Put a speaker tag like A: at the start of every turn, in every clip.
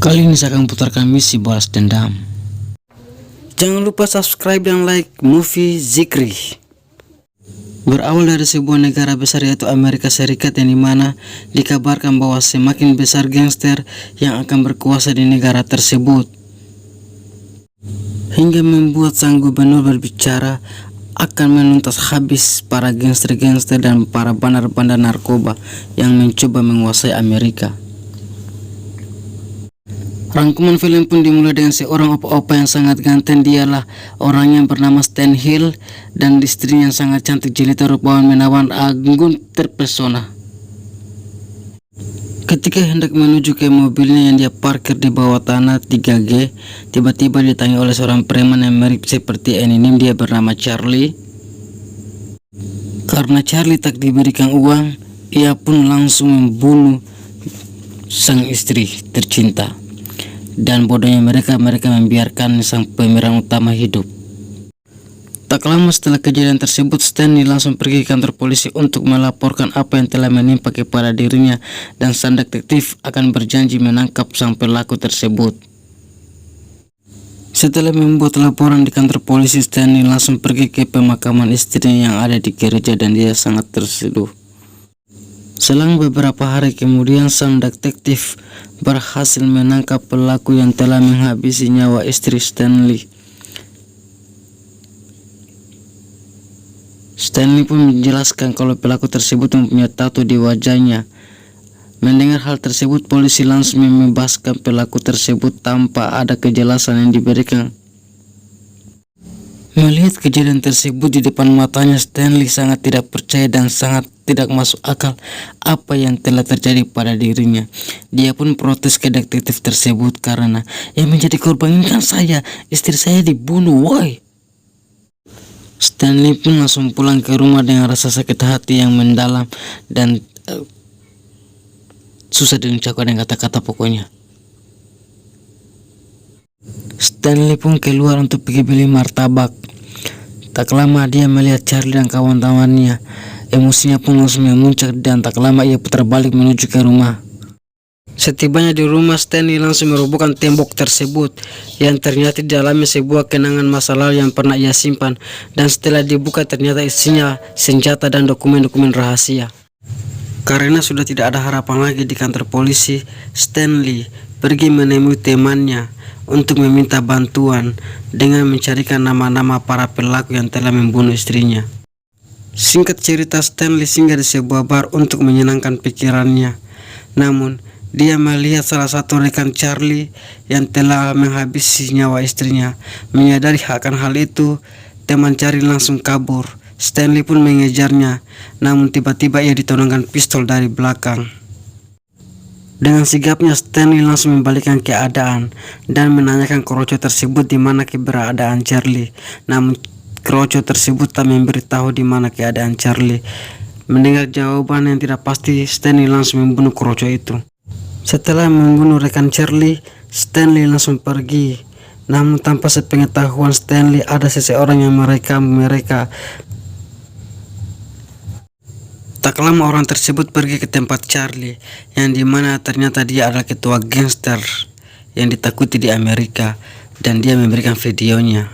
A: Kali ini saya akan putarkan misi balas dendam. Jangan lupa subscribe dan like Movie Zikri. Berawal dari sebuah negara besar yaitu Amerika Serikat, yang dimana dikabarkan bahwa semakin besar gangster yang akan berkuasa di negara tersebut, hingga membuat sang gubernur berbicara akan menuntas habis para gangster-gangster dan para bandar-bandar narkoba yang mencoba menguasai Amerika. Rangkuman film pun dimulai dengan seorang opa-opa yang sangat ganteng. Dialah orang yang bernama Stan Hill dan istrinya yang sangat cantik jelita rupawan menawan agung terpesona. Ketika hendak menuju ke mobilnya yang dia parkir di bawah tanah 3G, tiba-tiba ditanya oleh seorang preman yang mirip seperti anonim. Dia bernama Charlie. Karena Charlie tak diberikan uang, ia pun langsung membunuh sang istri tercinta. Dan bodohnya mereka membiarkan sang pemeran utama hidup. Tak lama setelah kejadian tersebut, Stanley langsung pergi ke kantor polisi untuk melaporkan apa yang telah menimpa kepada dirinya, dan sang detektif akan berjanji menangkap sang pelaku tersebut. Setelah membuat laporan di kantor polisi, Stanley langsung pergi ke pemakaman istrinya yang ada di gereja, dan dia sangat terseduh. Selang beberapa hari kemudian, sang detektif berhasil menangkap pelaku yang telah menghabisi nyawa istri Stanley. Stanley pun menjelaskan kalau pelaku tersebut mempunyai tato di wajahnya. Mendengar hal tersebut, polisi langsung membebaskan pelaku tersebut tanpa ada kejelasan yang diberikan. Melihat kejadian tersebut di depan matanya, Stanley sangat tidak percaya dan sangat tidak masuk akal apa yang telah terjadi pada dirinya. Dia pun protes ke detektif tersebut karena yang menjadi korban ini kan saya, istri saya dibunuh, woi. Stanley pun langsung pulang ke rumah dengan rasa sakit hati yang mendalam dan susah diucapkan dengan kata-kata pokoknya. Stanley pun keluar untuk pergi beli martabak. Tak lama dia melihat Charlie dan kawan-kawannya. Emosinya pun langsung memuncak dan tak lama ia putar balik menuju ke rumah. Setibanya di rumah, Stanley langsung merobohkan tembok tersebut yang ternyata di dalamnya sebuah kenangan masa lalu yang pernah ia simpan, dan setelah dibuka ternyata isinya senjata dan dokumen-dokumen rahasia. Karena sudah tidak ada harapan lagi di kantor polisi, Stanley pergi menemui temannya untuk meminta bantuan dengan mencarikan nama-nama para pelaku yang telah membunuh istrinya. Singkat cerita, Stanley singgah di sebuah bar untuk menyenangkan pikirannya. Namun, dia melihat salah satu rekan Charlie yang telah menghabisi nyawa istrinya. Menyadari akan hal itu, teman Charlie langsung kabur. Stanley pun mengejarnya, namun tiba-tiba ia ditodongkan pistol dari belakang. Dengan sigapnya, Stanley langsung membalikkan keadaan dan menanyakan kroco tersebut di mana keberadaan Charlie. Namun kroco tersebut tak memberitahu di mana keadaan Charlie. Mendengar jawaban yang tidak pasti, Stanley langsung membunuh kroco itu. Setelah membunuh rekan Charlie, Stanley langsung pergi. Namun tanpa sepengetahuan Stanley, ada seseorang yang merekam mereka. Tak lama orang tersebut pergi ke tempat Charlie, yang dimana ternyata dia adalah ketua gangster yang ditakuti di Amerika, dan dia memberikan videonya.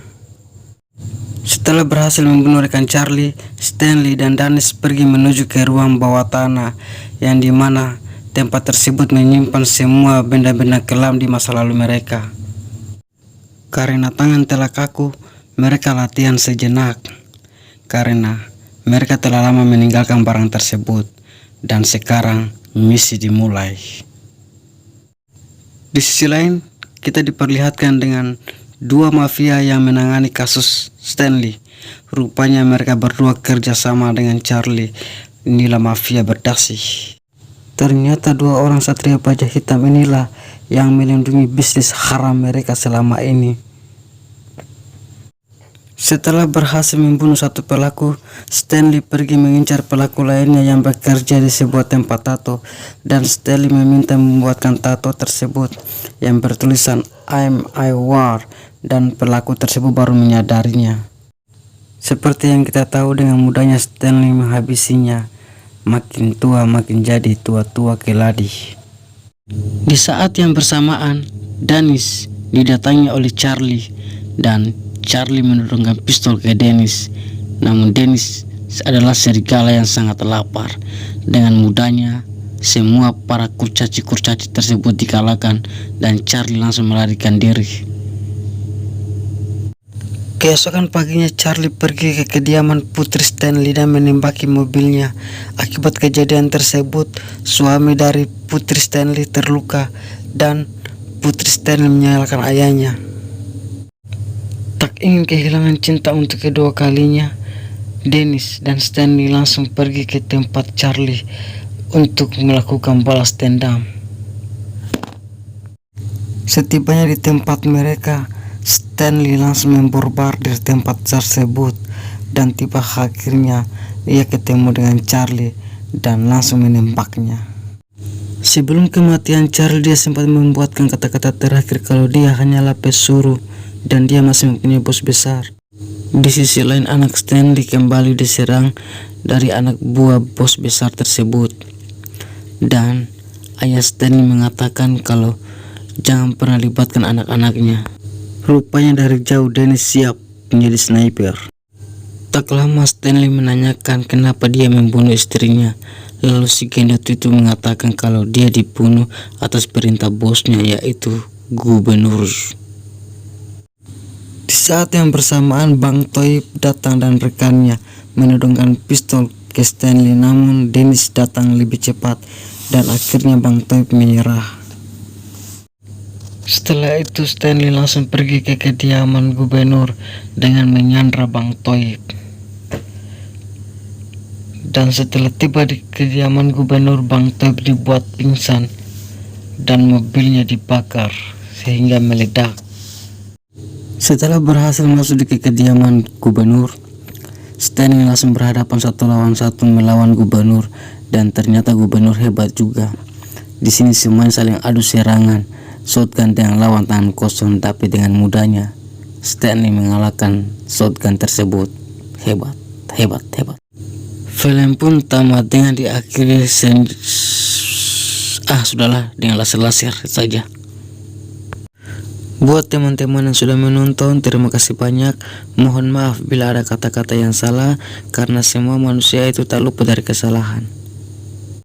A: Setelah berhasil membunuh rekan Charlie, Stanley dan Dennis pergi menuju ke ruang bawah tanah, yang dimana tempat tersebut menyimpan semua benda-benda kelam di masa lalu mereka. Karena tangan telah kaku, mereka latihan sejenak. Karena mereka telah lama meninggalkan barang tersebut, dan sekarang misi dimulai. Di sisi lain, kita diperlihatkan dengan dua mafia yang menangani kasus Stanley. Rupanya mereka berdua kerjasama dengan Charlie. Inilah mafia berdasi. Ternyata dua orang satria baja hitam inilah yang melindungi bisnis haram mereka selama ini. Setelah berhasil membunuh satu pelaku, Stanley pergi mengincar pelaku lainnya yang bekerja di sebuah tempat tato, dan Stanley meminta membuatkan tato tersebut yang bertulisan I War, dan pelaku tersebut baru menyadarinya. Seperti yang kita tahu, dengan mudahnya Stanley menghabisinya. Makin tua makin jadi tua-tua keladi. Di saat yang bersamaan, Dennis didatangi oleh Charlie dan Charlie menodongkan pistol ke Dennis. Namun Dennis adalah serigala yang sangat lapar. Dengan mudahnya semua para kurcaci-kurcaci tersebut dikalahkan dan Charlie langsung melarikan diri. Keesokan paginya Charlie pergi ke kediaman Putri Stanley dan menembaki mobilnya. Akibat kejadian tersebut, suami dari Putri Stanley terluka dan Putri Stanley menyalahkan ayahnya. Tak ingin kehilangan cinta untuk kedua kalinya, Dennis dan Stanley langsung pergi ke tempat Charlie untuk melakukan balas dendam. Setibanya di tempat mereka, Stanley langsung memborbardir tempat tersebut dan tiba akhirnya ia ketemu dengan Charlie dan langsung menembaknya. Sebelum kematian Charlie, dia sempat membuatkan kata-kata terakhir kalau dia hanyalah pesuruh dan dia masih mempunyai bos besar. Di sisi lain, anak Stanley kembali diserang dari anak buah bos besar tersebut dan ayah Stanley mengatakan kalau jangan pernah libatkan anak-anaknya. Rupanya dari jauh Dennis siap menjadi sniper. Tak lama Stanley menanyakan kenapa dia membunuh istrinya. Lalu si gendut itu mengatakan kalau dia dibunuh atas perintah bosnya, yaitu gubernur. Di saat yang bersamaan Bang Toib datang dan rekannya menodongkan pistol ke Stanley, namun Dennis datang lebih cepat dan akhirnya Bang Toib menyerah. Setelah itu Stanley langsung pergi ke kediaman gubernur dengan menyandra Bang Toib. Dan setelah tiba di kediaman gubernur, Bang Toib dibuat pingsan dan mobilnya dibakar sehingga meledak. Setelah berhasil masuk di kediaman gubernur, Stanley langsung berhadapan satu lawan satu melawan gubernur dan ternyata gubernur hebat juga. Di sini semuanya saling adu serangan, shotgun dengan lawan tangan kosong, tapi dengan mudahnya Stanley mengalahkan shotgun tersebut. Hebat. Film pun tamat dengan diakhiri sudahlah dengan laser-laser saja. Buat teman-teman yang sudah menonton, terima kasih banyak. Mohon maaf bila ada kata-kata yang salah, karena semua manusia itu tak luput dari kesalahan.